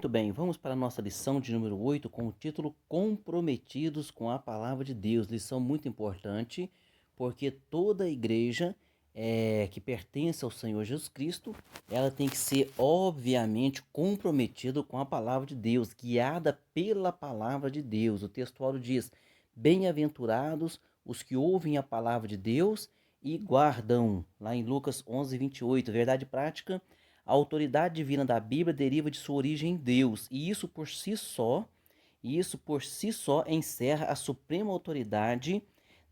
Muito bem, vamos para a nossa lição de número 8 com o título Comprometidos com a Palavra de Deus. Lição muito importante, porque toda igreja que pertence ao Senhor Jesus Cristo, ela tem que ser, obviamente, comprometida com a Palavra de Deus, guiada pela Palavra de Deus. O textuário diz: bem-aventurados os que ouvem a Palavra de Deus e guardam. Lá em Lucas 11:28, verdade prática. A autoridade divina da Bíblia deriva de sua origem em Deus, e isso por si só encerra a suprema autoridade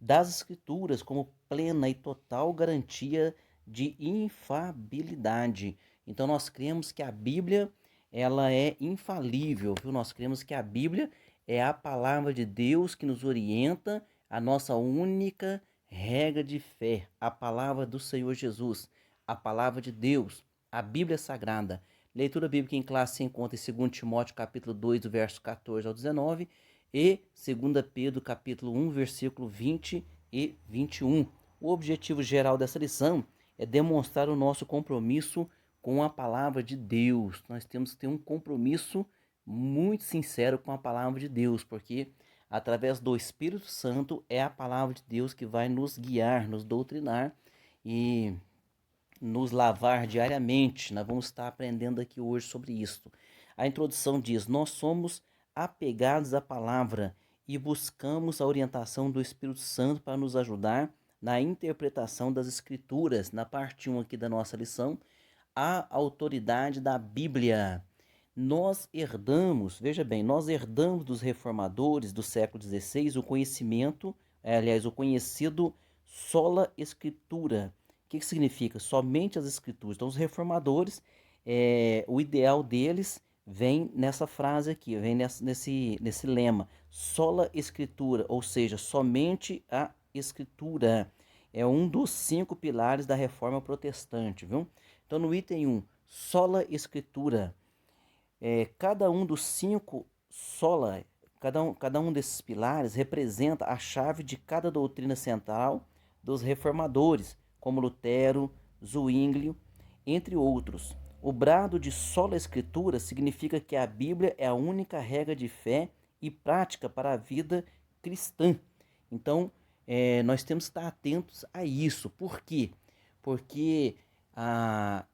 das Escrituras como plena e total garantia de infalibilidade. Então nós cremos que a Bíblia, ela é infalível, viu? Nós cremos que a Bíblia é a palavra de Deus que nos orienta, a nossa única regra de fé, a palavra do Senhor Jesus, a palavra de Deus, a Bíblia Sagrada. Leitura bíblica em classe se encontra em 2 Timóteo capítulo 2, do verso 14 ao 19, e 2 Pedro capítulo 1, versículo 20 e 21. O objetivo geral dessa lição é demonstrar o nosso compromisso com a palavra de Deus. Nós temos que ter um compromisso muito sincero com a palavra de Deus, porque através do Espírito Santo é a palavra de Deus que vai nos guiar, nos doutrinar e nos lavar diariamente. Nós vamos estar aprendendo aqui hoje sobre isso. A introdução diz: nós somos apegados à palavra e buscamos a orientação do Espírito Santo para nos ajudar na interpretação das Escrituras. Na parte 1 aqui da nossa lição, a autoridade da Bíblia. Nós herdamos, veja bem, nós herdamos dos reformadores do século XVI o conhecimento, o conhecido sola escritura. O que significa? Somente as escrituras. Então, os reformadores, o ideal deles vem nessa frase aqui, vem nesse lema, sola escritura, ou seja, somente a escritura. É um dos 5 pilares da reforma protestante, viu? Então, no item 1, sola escritura, cada um dos 5 sola, cada um desses pilares representa a chave de cada doutrina central dos reformadores, como Lutero, Zwinglio, entre outros. O brado de sola escritura significa que a Bíblia é a única regra de fé e prática para a vida cristã. Então, nós temos que estar atentos a isso. Por quê? Porque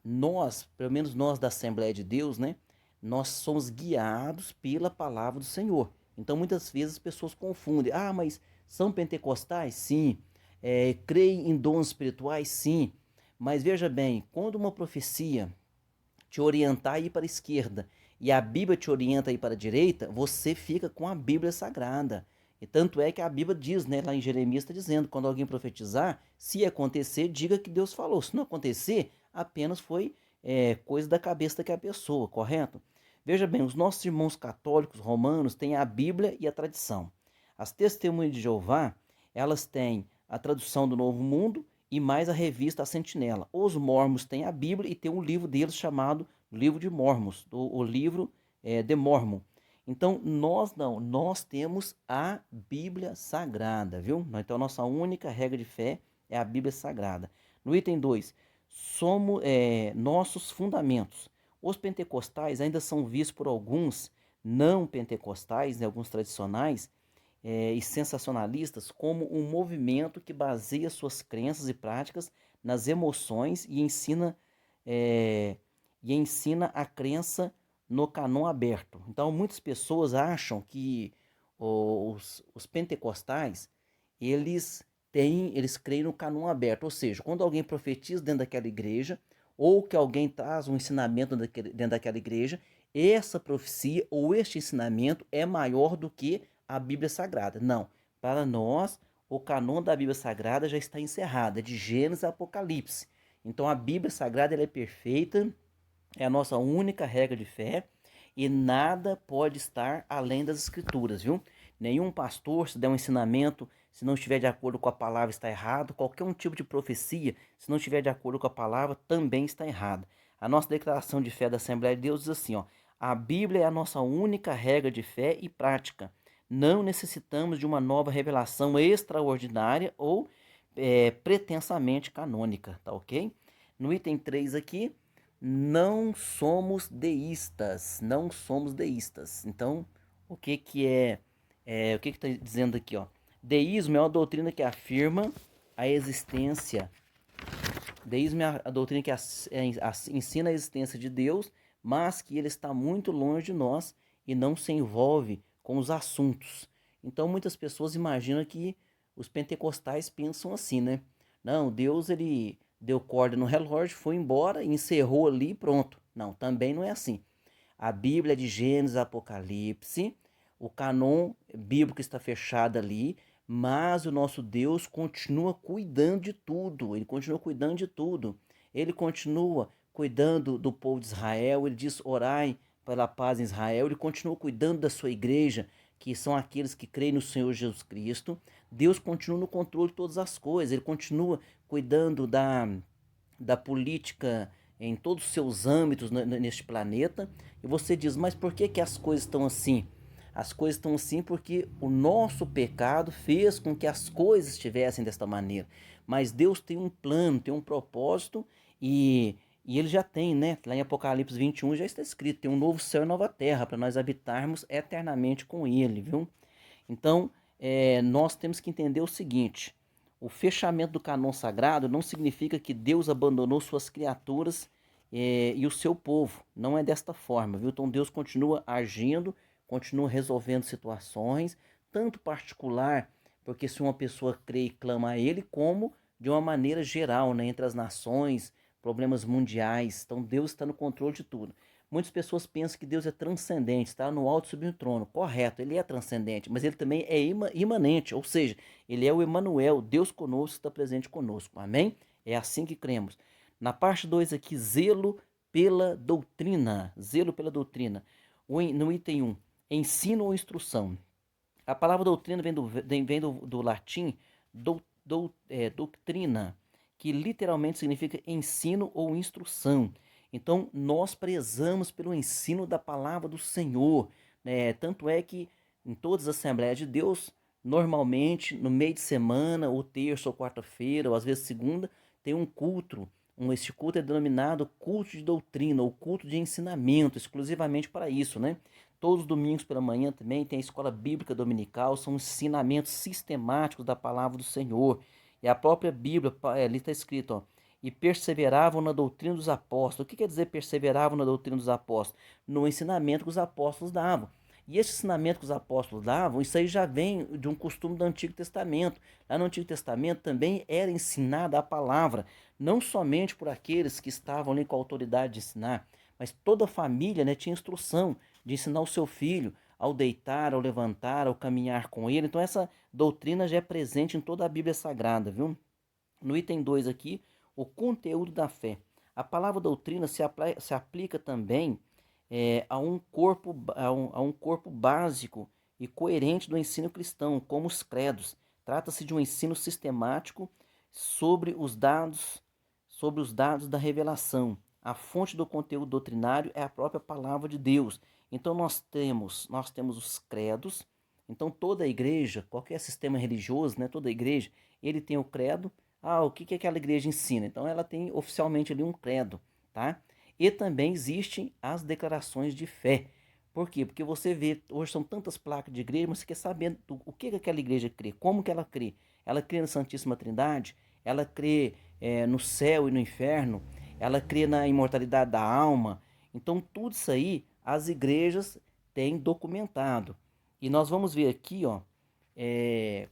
nós, pelo menos nós da Assembleia de Deus, né, nós somos guiados pela palavra do Senhor. Então, muitas vezes as pessoas confundem. Ah, mas são pentecostais? Sim. Creem em dons espirituais? Sim. Mas veja bem, quando uma profecia te orientar a ir para a esquerda e a Bíblia te orienta a ir para a direita, você fica com a Bíblia Sagrada. E tanto é que a Bíblia diz, né, lá em Jeremias está dizendo, quando alguém profetizar, se acontecer, diga que Deus falou. Se não acontecer, apenas foi coisa da cabeça daquela pessoa, correto? Veja bem, os nossos irmãos católicos romanos têm a Bíblia e a tradição. As testemunhas de Jeová, elas têm a tradução do Novo Mundo e mais a revista A Sentinela. Os mormons têm a Bíblia e tem um livro deles chamado Livro de Mormons, o livro de Mormon. Então, nós não, nós temos a Bíblia Sagrada, viu? Então, nossa única regra de fé é a Bíblia Sagrada. No item 2, somos nossos fundamentos. Os pentecostais ainda são vistos por alguns não pentecostais, né, alguns tradicionais, e sensacionalistas como um movimento que baseia suas crenças e práticas nas emoções e ensina a crença no cânon aberto. Então, muitas pessoas acham que os pentecostais, eles creem no cânon aberto, ou seja, quando alguém profetiza dentro daquela igreja, ou que alguém traz um ensinamento dentro daquela igreja, essa profecia ou este ensinamento é maior do que a Bíblia Sagrada. Não, para nós, o cânon da Bíblia Sagrada já está encerrado, é de Gênesis a Apocalipse. Então a Bíblia Sagrada ela é perfeita, é a nossa única regra de fé e nada pode estar além das Escrituras, viu? Nenhum pastor, se der um ensinamento, se não estiver de acordo com a palavra, está errado. Qualquer um tipo de profecia, se não estiver de acordo com a palavra, também está errado. A nossa declaração de fé da Assembleia de Deus diz assim, ó: a Bíblia é a nossa única regra de fé e prática. Não necessitamos de uma nova revelação extraordinária ou pretensamente canônica, tá ok? No item 3 aqui, não somos deístas, não somos deístas. Então, o que que o que que está dizendo aqui, ó? Deísmo é uma doutrina que afirma a existência. Deísmo é a doutrina que ensina a existência de Deus, mas que ele está muito longe de nós e não se envolve com os assuntos. Então, muitas pessoas imaginam que os pentecostais pensam assim, né? Não, Deus ele deu corda no relógio, foi embora, encerrou ali e pronto. Não, também não é assim. A Bíblia de Gênesis, Apocalipse, o canon bíblico está fechado ali, mas o nosso Deus continua cuidando de tudo. Ele continua cuidando de tudo. Ele continua cuidando do povo de Israel. Ele diz: orai pela paz em Israel. Ele continua cuidando da sua igreja, que são aqueles que creem no Senhor Jesus Cristo. Deus continua no controle de todas as coisas. Ele continua cuidando da política em todos os seus âmbitos neste planeta. E você diz, mas por que as coisas estão assim? As coisas estão assim porque o nosso pecado fez com que as coisas estivessem desta maneira. Mas Deus tem um plano, tem um propósito e ele já tem, né? Lá em Apocalipse 21 já está escrito, tem um novo céu e nova terra para nós habitarmos eternamente com ele, viu? Então, nós temos que entender o seguinte: o fechamento do cânon sagrado não significa que Deus abandonou suas criaturas e o seu povo. Não é desta forma, viu? Então Deus continua agindo, continua resolvendo situações, tanto particular, porque se uma pessoa crê e clama a Ele, como de uma maneira geral, né, entre as nações, problemas mundiais. Então Deus está no controle de tudo. Muitas pessoas pensam que Deus é transcendente, está no alto sobre o trono. Correto, ele é transcendente, mas ele também é imanente, ou seja, ele é o Emanuel, Deus conosco, está presente conosco. Amém? É assim que cremos. Na parte 2 aqui, zelo pela doutrina. Zelo pela doutrina. No item 1, ensino ou instrução. A palavra doutrina vem do latim doutrina, que literalmente significa ensino ou instrução. Então, nós prezamos pelo ensino da palavra do Senhor, né? Tanto é que em todas as Assembleias de Deus, normalmente, no meio de semana, ou terça ou quarta-feira, ou às vezes segunda, tem um culto. Este culto é denominado culto de doutrina, ou culto de ensinamento, exclusivamente para isso, né? Todos os domingos pela manhã também tem a escola bíblica dominical, são ensinamentos sistemáticos da palavra do Senhor. E a própria Bíblia, ali está escrito, ó, e perseveravam na doutrina dos apóstolos. O que quer dizer perseveravam na doutrina dos apóstolos? No ensinamento que os apóstolos davam. E esse ensinamento que os apóstolos davam, isso aí já vem de um costume do Antigo Testamento. Lá no Antigo Testamento também era ensinada a palavra, não somente por aqueles que estavam ali com a autoridade de ensinar, mas toda a família, né, tinha instrução de ensinar o seu filho ao deitar, ao levantar, ao caminhar com ele. Então essa doutrina já é presente em toda a Bíblia Sagrada, viu? No item 2 aqui, o conteúdo da fé. A palavra doutrina se aplica também a um corpo básico e coerente do ensino cristão, como os credos. Trata-se de um ensino sistemático sobre os dados da revelação. A fonte do conteúdo doutrinário é a própria palavra de Deus. Então nós temos os credos. Então toda a igreja, qualquer sistema religioso, né, toda a igreja, ele tem o credo. O que aquela igreja ensina? Então ela tem oficialmente ali um credo, tá? E também existem as declarações de fé. Por quê? Porque você vê, hoje são tantas placas de igreja, mas você quer saber o que aquela igreja crê, como que ela crê. Ela crê na Santíssima Trindade, ela crê no céu e no inferno, ela crê na imortalidade da alma. Então tudo isso aí as igrejas têm documentado. E nós vamos ver aqui, ó,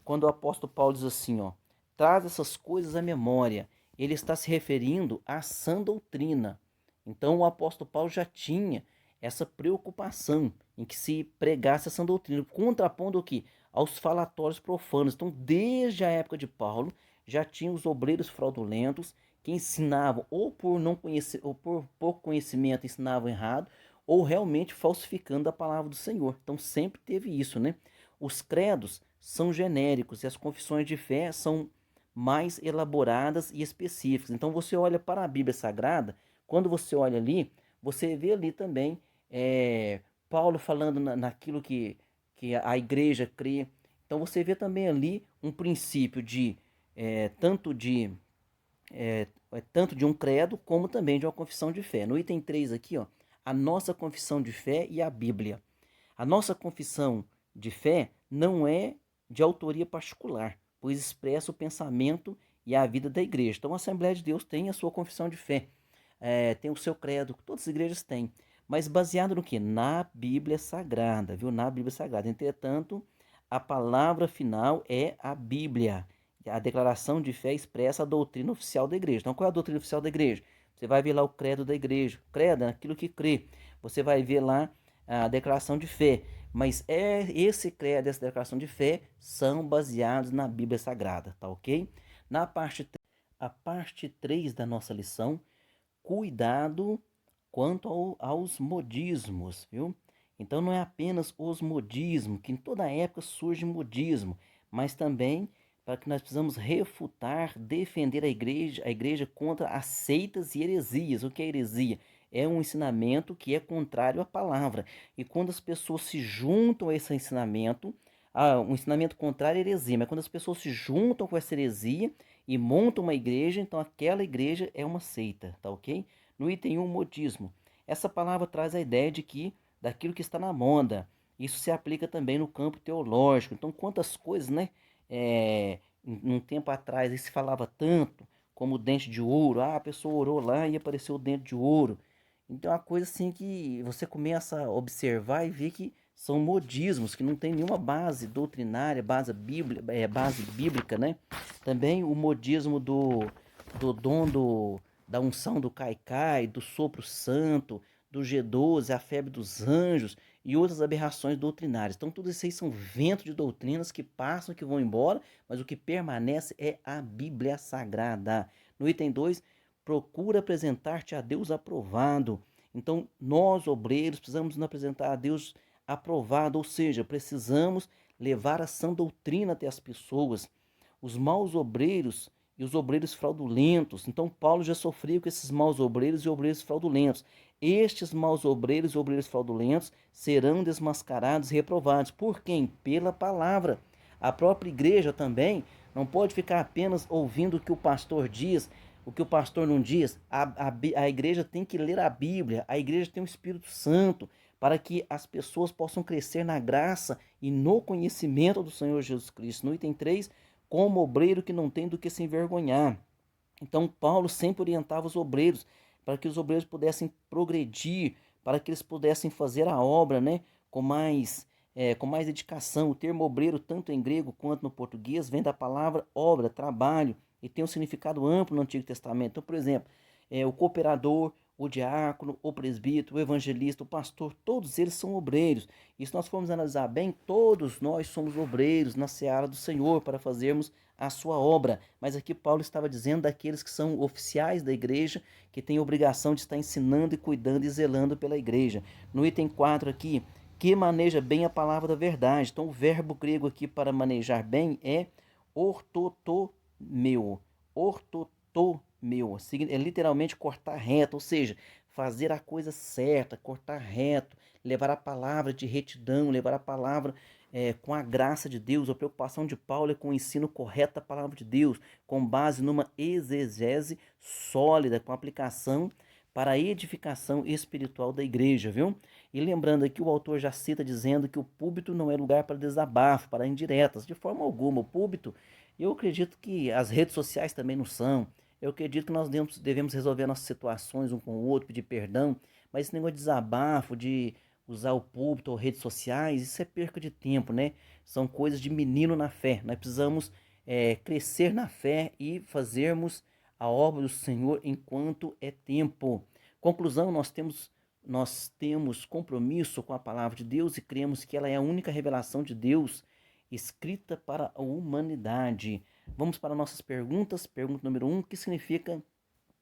quando o apóstolo Paulo diz assim, ó, traz essas coisas à memória. Ele está se referindo à sã doutrina. Então o apóstolo Paulo já tinha essa preocupação em que se pregasse a sã doutrina, contrapondo o que? Aos falatórios profanos. Então, desde a época de Paulo, já tinha os obreiros fraudulentos que ensinavam ou por não conhecer, ou por pouco conhecimento ensinavam errado, ou realmente falsificando a palavra do Senhor. Então sempre teve isso, né? Os credos são genéricos e as confissões de fé são mais elaboradas e específicas. Então você olha para a Bíblia Sagrada, quando você olha ali, você vê ali também Paulo falando naquilo que a igreja crê. Então você vê também ali um princípio de tanto tanto de um credo como também de uma confissão de fé. No item 3 aqui, ó, a nossa confissão de fé e a Bíblia. A nossa confissão de fé não é de autoria particular, pois expressa o pensamento e a vida da igreja. Então, a Assembleia de Deus tem a sua confissão de fé, tem o seu credo, todas as igrejas têm, mas baseado no que? Na Bíblia Sagrada, viu? Na Bíblia Sagrada. Entretanto, a palavra final é a Bíblia. A declaração de fé expressa a doutrina oficial da igreja. Então, qual é a doutrina oficial da igreja? Você vai ver lá o credo da igreja. O credo é aquilo que crê. Você vai ver lá a declaração de fé. Mas esse credo, essa declaração de fé são baseados na Bíblia Sagrada, tá ok? Na parte, a parte 3 da nossa lição, cuidado quanto aos modismos, viu? Então não é apenas os modismos, que em toda época surge modismo, mas também para que nós precisamos refutar, defender a igreja contra as seitas e heresias. O que é heresia? É um ensinamento que é contrário à palavra. E quando as pessoas se juntam a esse ensinamento, um ensinamento contrário à heresia, mas quando as pessoas se juntam com essa heresia e montam uma igreja, então aquela igreja é uma seita, tá ok? No item 1, modismo. Essa palavra traz a ideia de que daquilo que está na moda. Isso se aplica também no campo teológico. Então, quantas coisas, né? Um tempo atrás se falava tanto como o dente de ouro. Ah, a pessoa orou lá e apareceu o dente de ouro. Então é uma coisa assim que você começa a observar e ver que são modismos que não tem nenhuma base doutrinária, base bíblica, né? Também o modismo do dom da unção do caicai, do sopro santo, do G12, a febre dos anjos e outras aberrações doutrinárias. Então, tudo isso aí são ventos de doutrinas que passam, que vão embora, mas o que permanece é a Bíblia Sagrada. No item 2, procura apresentar-te a Deus aprovado. Então, nós, obreiros, precisamos nos apresentar a Deus aprovado, ou seja, precisamos levar a sã doutrina até as pessoas. Os maus obreiros e os obreiros fraudulentos. Então, Paulo já sofreu com esses maus obreiros e obreiros fraudulentos. Estes maus obreiros e obreiros fraudulentos serão desmascarados e reprovados. Por quem? Pela palavra. A própria igreja também não pode ficar apenas ouvindo o que o pastor diz, o que o pastor não diz. A igreja tem que ler a Bíblia, a igreja tem o Espírito Santo, para que as pessoas possam crescer na graça e no conhecimento do Senhor Jesus Cristo. No item 3, como obreiro que não tem do que se envergonhar. Então, Paulo sempre orientava os obreiros para que os obreiros pudessem progredir, para que eles pudessem fazer a obra, né, com mais dedicação. O termo obreiro, tanto em grego quanto no português, vem da palavra obra, trabalho, e tem um significado amplo no Antigo Testamento. Então, por exemplo, o cooperador, o diácono, o presbítero, o evangelista, o pastor, todos eles são obreiros. E se nós formos analisar bem, todos nós somos obreiros na seara do Senhor para fazermos a sua obra. Mas aqui Paulo estava dizendo daqueles que são oficiais da igreja, que têm a obrigação de estar ensinando e cuidando e zelando pela igreja. No item 4 aqui, que maneja bem a palavra da verdade. Então o verbo grego aqui para manejar bem é ortotomeu. Ortotomeu. É literalmente cortar reto, ou seja, fazer a coisa certa, cortar reto, levar a palavra de retidão, levar a palavra com a graça de Deus. A preocupação de Paulo é com o ensino correto da palavra de Deus, com base numa exegese sólida, com aplicação para a edificação espiritual da igreja, viu? E lembrando aqui, o autor já cita dizendo que o púlpito não é lugar para desabafo, para indiretas, de forma alguma. O púlpito, eu acredito que as redes sociais também não são. Eu acredito que nós devemos resolver nossas situações um com o outro, pedir perdão, mas esse negócio de desabafo, de usar o púlpito ou redes sociais, isso é perca de tempo, né? São coisas de menino na fé. Nós precisamos crescer na fé e fazermos a obra do Senhor enquanto é tempo. Conclusão, nós temos compromisso com a palavra de Deus e cremos que ela é a única revelação de Deus escrita para a humanidade. Vamos para nossas perguntas. Pergunta número 1, que significa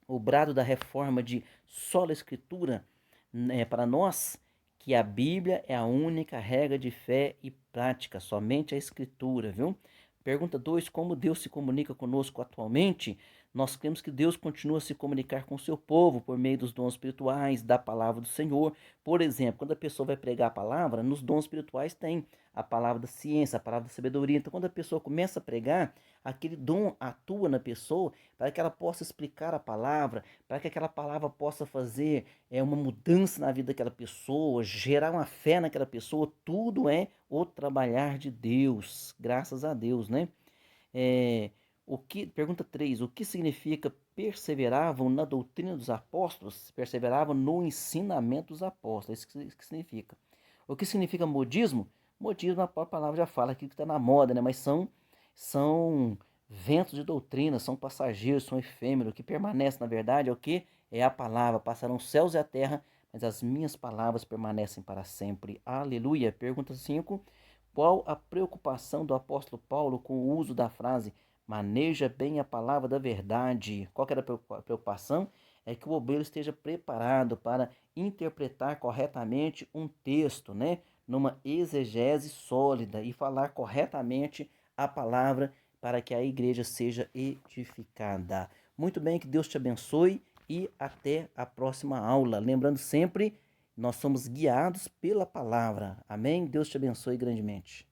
o brado da reforma de sola escritura, né, para nós? Que a Bíblia é a única regra de fé e prática, somente a escritura, viu? Pergunta 2, como Deus se comunica conosco atualmente? Nós cremos que Deus continua a se comunicar com o seu povo por meio dos dons espirituais, da palavra do Senhor. Por exemplo, quando a pessoa vai pregar a palavra, nos dons espirituais tem a palavra da ciência, a palavra da sabedoria. Então, quando a pessoa começa a pregar, aquele dom atua na pessoa para que ela possa explicar a palavra, para que aquela palavra possa fazer uma mudança na vida daquela pessoa, gerar uma fé naquela pessoa. Tudo é o trabalhar de Deus, graças a Deus, né? É, pergunta 3: o que significa perseveravam na doutrina dos apóstolos? Perseveravam no ensinamento dos apóstolos. Isso que significa. O que significa modismo? Modismo, a própria palavra já fala aqui que está na moda, né? Mas são ventos de doutrina, são passageiros, são efêmeros. O que permanece, na verdade, é o que? É a palavra. Passarão os céus e a terra, mas as minhas palavras permanecem para sempre. Aleluia. Pergunta 5: qual a preocupação do apóstolo Paulo com o uso da frase maneja bem a palavra da verdade? Qual que era a preocupação? É que o obreiro esteja preparado para interpretar corretamente um texto, né? Numa exegese sólida e falar corretamente a palavra para que a igreja seja edificada. Muito bem, que Deus te abençoe e até a próxima aula. Lembrando sempre, nós somos guiados pela palavra. Amém? Deus te abençoe grandemente.